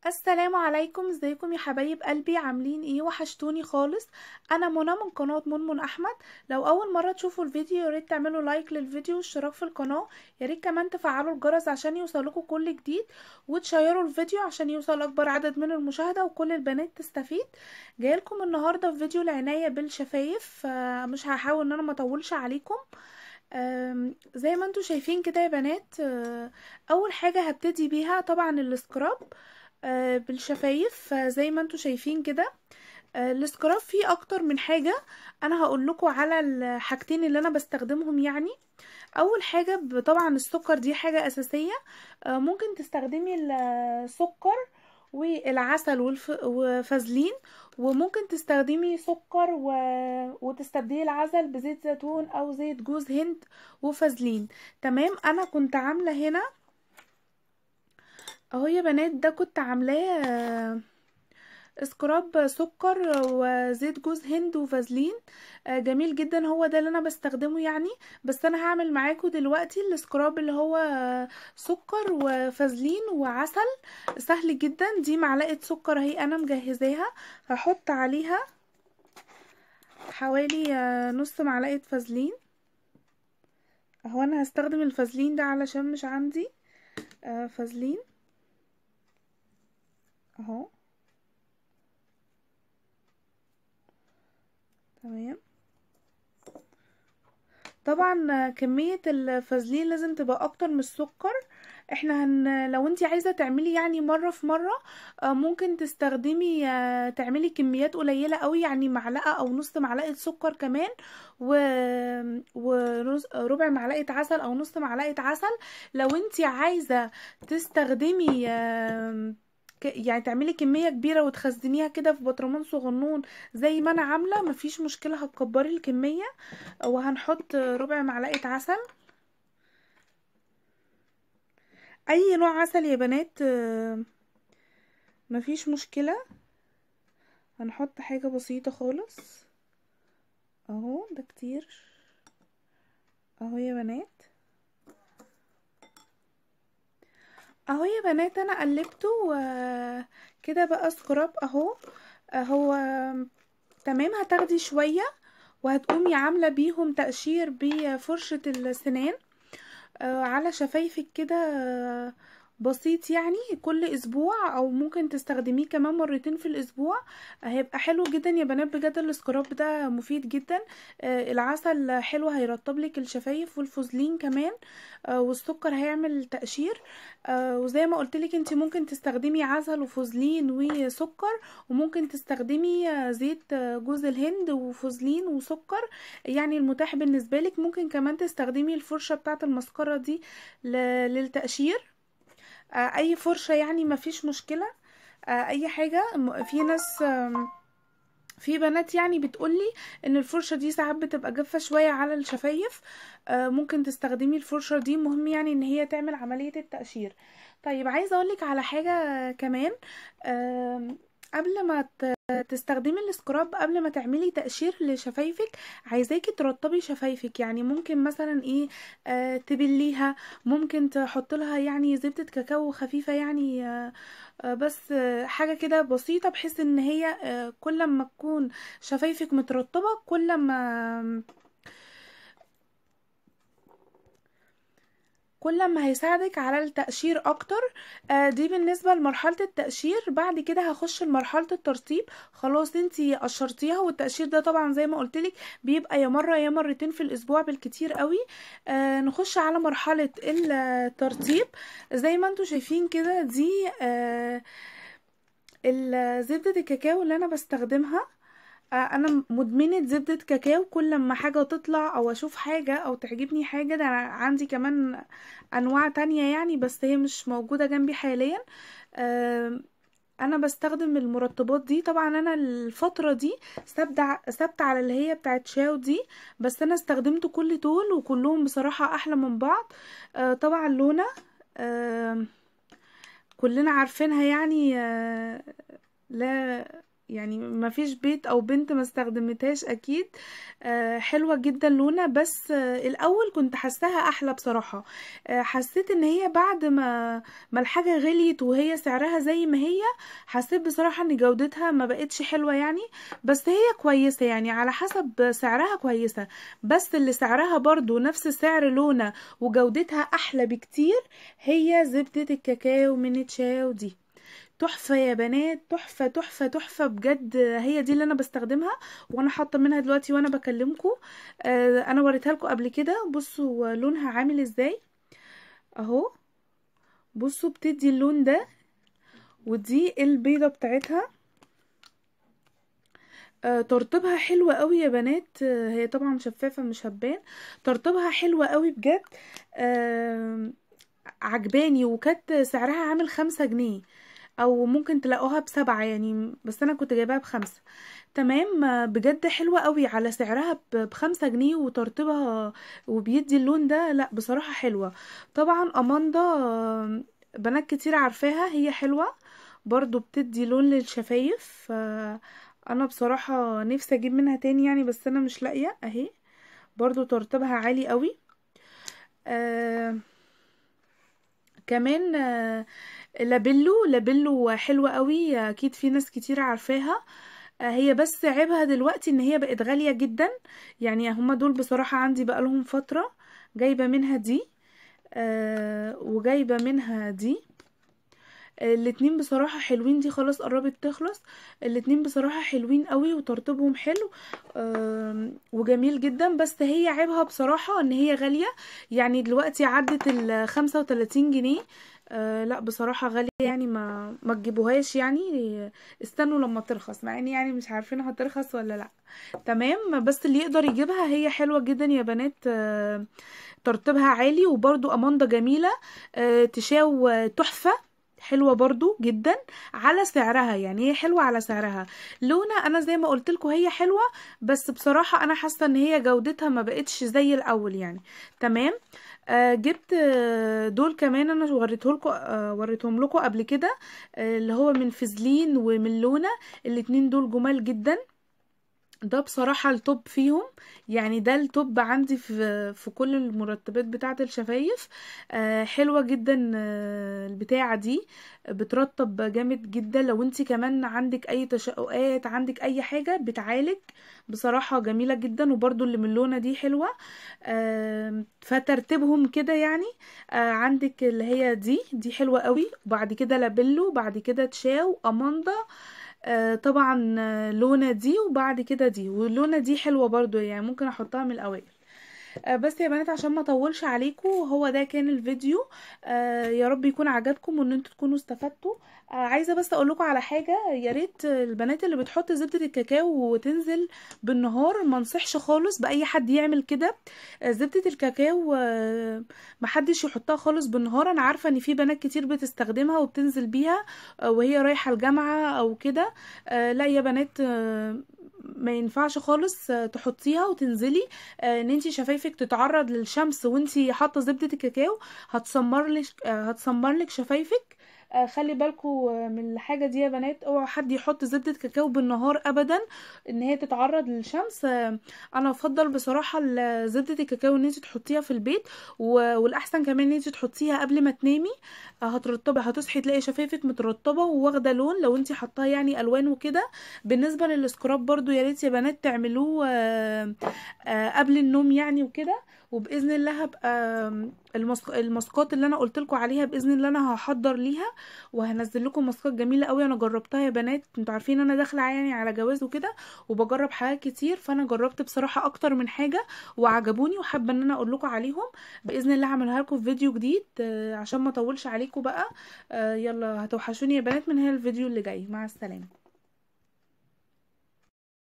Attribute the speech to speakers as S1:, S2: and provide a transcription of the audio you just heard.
S1: السلام عليكم، ازيكم يا حبايب قلبي؟ عاملين ايه؟ وحشتوني خالص. انا منى من قناة منمن احمد. لو اول مرة تشوفوا الفيديو ياريت تعملوا لايك للفيديو واشتراك في القناة. ياريت كمان تفعلوا الجرس عشان يوصلكوا كل جديد، وتشيروا الفيديو عشان يوصل اكبر عدد من المشاهدة وكل البنات تستفيد. جايلكم النهاردة في فيديو العناية بالشفايف. مش هحاول ان انا ما اطولش عليكم. زي ما انتوا شايفين كده يا بنات. اول حاجة هبتدي بيها طبعا السكراب بالشفايف. زي ما انتوا شايفين كده. السكراب فيه اكتر من حاجة. انا هقول لكم على الحاجتين اللي انا بستخدمهم يعني. اول حاجة طبعا السكر، دي حاجة اساسية. ممكن تستخدمي السكر والعسل وفازلين. وممكن تستخدمي سكر وتستبدلي العسل بزيت زيتون او زيت جوز هند وفازلين. تمام، انا كنت عاملة هنا اهو يا بنات. ده كنت عاملاه سكراب سكر وزيت جوز هند وفازلين. جميل جدا، هو ده اللي انا بستخدمه يعني. بس انا هعمل معاكم دلوقتي السكراب اللي هو سكر وفازلين وعسل. سهل جدا. دي معلقة سكر اهي انا مجهزاها. هحط عليها حوالي نص معلقة فازلين. اهو انا هستخدم الفازلين ده علشان مش عندي فازلين اهو. تمام. طبعا كمية الفازلين لازم تبقى اكتر من السكر. احنا لو انتي عايزة تعملي يعني مرة في مرة، ممكن تستخدمي تعملي كميات قليلة قوي، يعني معلقة او نص معلقة سكر كمان و... وربع معلقة عسل او نص معلقة عسل. لو انتي عايزة تستخدمي يعني تعملي كمية كبيرة وتخزنيها كده في برطمان صغنون زي ما انا عاملة، مفيش مشكلة، هتكبري الكمية. وهنحط ربع معلقة عسل. اي نوع عسل يا بنات، مفيش مشكلة. هنحط حاجة بسيطة خالص اهو. ده كتير اهو يا بنات. اهو يا بنات انا قلبته كده بقى سكراب اهو. هو تمام. هتاخدي شوية وهتقومي عاملة بيهم تقشير بفرشة السنان على شفايفك كده. بسيط يعني كل اسبوع، او ممكن تستخدميه كمان مرتين في الاسبوع. هيبقى حلو جدا يا بنات بجد. السكراب ده مفيد جدا. العسل حلو، هيرطب لك الشفايف، والفوزلين كمان. والسكر هيعمل تقشير. وزي ما قلت لك انت ممكن تستخدمي عسل وفوزلين وسكر، وممكن تستخدمي زيت جوز الهند وفوزلين وسكر، يعني المتاح بالنسبة لك. ممكن كمان تستخدمي الفرشة بتاعة المسكرة دي للتقشير. اي فرشة يعني مفيش مشكلة. اي حاجة. في ناس في بنات يعني بتقولي ان الفرشة دي ساعات بتبقى جافة شوية على الشفايف. ممكن تستخدمي الفرشة دي، مهم يعني ان هي تعمل عملية التقشير. طيب عايزة اقولك على حاجة كمان. قبل ما تستخدمي السكراب، قبل ما تعملي تقشير لشفايفك، عايزاكي ترطبي شفايفك. يعني ممكن مثلا ايه، تبليها. ممكن تحط لها يعني زبدة كاكاو خفيفة يعني. بس حاجة كده بسيطة، بحيث ان هي كل ما تكون شفايفك مترطبة، كل ما هيساعدك على التقشير اكتر. دي بالنسبة لمرحلة التقشير. بعد كده هخش لمرحلة الترطيب. خلاص انتي قشرتيها، والتقشير ده طبعا زي ما قلتلك بيبقى يا مرة يا مرتين في الاسبوع بالكتير قوي. نخش على مرحلة الترطيب. زي ما انتوا شايفين كده، دي زبدة الكاكاو اللي انا بستخدمها. انا مدمنة زبدة كاكاو. كل ما حاجة تطلع او اشوف حاجة او تعجبني حاجة، ده عندي كمان انواع تانية يعني، بس هي مش موجودة جنبي حاليا. آه، انا بستخدم المرطبات دي. طبعا انا الفترة دي ثابتة على اللي هي بتاعت شاو دي. بس انا استخدمت كل دول وكلهم بصراحة احلى من بعض. طبعا لونا آه، كلنا عارفينها يعني. لا يعني ما فيش بيت او بنت ما استخدمتهاش اكيد. حلوة جدا لونة، بس الاول كنت حاساها احلى بصراحة. حسيت ان هي بعد ما الحاجة غليت وهي سعرها زي ما هي، حسيت بصراحة ان جودتها ما بقتش حلوة يعني. بس هي كويسة يعني، على حسب سعرها كويسة. بس اللي سعرها برضو نفس سعر لونة وجودتها احلى بكتير، هي زبدة الكاكاو من تشاو دي. تحفة يا بنات، تحفة تحفة تحفة بجد. هي دي اللي انا بستخدمها، وانا حاطة منها دلوقتي وانا بكلمكم. انا وريتها لكم قبل كده، بصوا لونها عامل ازاي اهو. بصوا بتدي اللون ده. ودي البيضة بتاعتها. ترطيبها حلوة قوي يا بنات. هي طبعا شفافة مش هتبان. ترطيبها حلوة قوي بجد. آه عجباني، وكانت سعرها عامل 5 جنيه، او ممكن تلاقوها ب7 يعني، بس انا كنت جايباها ب5. تمام. بجد حلوة قوي على سعرها ب5 جنيه، وترطيبها وبيدي اللون ده. لا بصراحة حلوة. طبعا اماندا بنات كتير عارفاها، هي حلوة برضو، بتدي لون للشفايف. انا بصراحة نفسي اجيب منها تاني يعني، بس انا مش لاقية اهي. برضو ترطيبها عالي قوي. آه كمان لابيلو حلوة قوي، اكيد في ناس كتير عارفاها. هي بس عيبها دلوقتي ان هي بقت غالية جدا يعني. هما دول بصراحة عندي بقالهم فترة. جايبة منها دي وجايبة منها دي. الاتنين بصراحة حلوين، دي خلاص قربت تخلص. الاتنين بصراحة حلوين قوي وترطيبهم حلو وجميل جدا. بس هي عيبها بصراحة ان هي غالية يعني، دلوقتي عدت ال35 جنيه. لا بصراحة غالية يعني، ما تجيبوهاش يعني. استنوا لما ترخص، مع اني يعني مش عارفين هترخص ولا لا. تمام. بس اللي يقدر يجيبها، هي حلوة جدا يا بنات. ترتيبها عالي، وبرضو اماندا جميلة. تشاو تحفة، حلوة برضو جدا على سعرها يعني. هي حلوة على سعرها. لونة انا زي ما قلت لكم هي حلوة، بس بصراحة انا حاسة ان هي جودتها ما بقتش زي الاول يعني. تمام. جبت دول كمان، انا وريتهم لكم قبل كده. اللي هو من فازلين ومن لونة. الاتنين دول جمال جدا. ده بصراحة التوب فيهم يعني. ده التوب عندي في كل المرطبات بتاعة الشفايف. حلوة جدا. البتاعة دي بترطب جامد جدا. لو انتي كمان عندك اي تشققات، عندك اي حاجة بتعالج. بصراحة جميلة جدا. وبرضو اللي من لونة دي حلوة. فترتيبهم كده يعني. عندك اللي هي دي حلوة قوي. وبعد كده لابيلو، بعد كده تشاو، اماندا. طبعا لونة دي، وبعد كده دي. واللونة دي حلوة برضو يعني، ممكن احطها من الاوائل. بس يا بنات عشان ما اطولش عليكم، هو ده كان الفيديو. يا رب يكون عجبكم وان انتوا تكونوا استفدتوا. عايزه بس اقول لكم على حاجه. يا ريت البنات اللي بتحط زبده الكاكاو وتنزل بالنهار، ما انصحش خالص باي حد يعمل كده. زبده الكاكاو محدش يحطها خالص بالنهار. انا عارفه ان في بنات كتير بتستخدمها وبتنزل بيها وهي رايحه الجامعه او كده. لا يا بنات، ما ينفعش خالص تحطيها وتنزلي. ان انتي شفايفك تتعرض للشمس وانتي حاطه زبده الكاكاو، هتسمر لك شفايفك. خلي بالكوا من الحاجه دي يا بنات. اوعوا حد يحط زبده كاكاو بالنهار ابدا، ان هي تتعرض للشمس. انا افضل بصراحه زبده الكاكاو ان انتي تحطيها في البيت. والاحسن كمان ان انتي تحطيها قبل ما تنامي. هترطبي، هتصحي تلاقي شفايفك مترطبه وواخده لون، لو انتي حطاها يعني الوان وكده. بالنسبه للسكراب برضو، يا ريت يا بنات تعملوه قبل النوم يعني وكده. وباذن الله هبقى الماسكات اللي انا قلت لكم عليها باذن الله انا هحضر ليها، وهنزل لكم ماسكات جميله قوي انا جربتها يا بنات. انتوا عارفين انا داخله يعني على جواز وكده، وبجرب حاجات كتير، فانا جربت بصراحه اكتر من حاجه وعجبوني، وحابه ان انا اقول لكم عليهم. باذن الله هعملها لكم في فيديو جديد عشان ما اطولش عليكم بقى. يلا هتوحشوني يا بنات من هنا الفيديو اللي جاي. مع السلامه.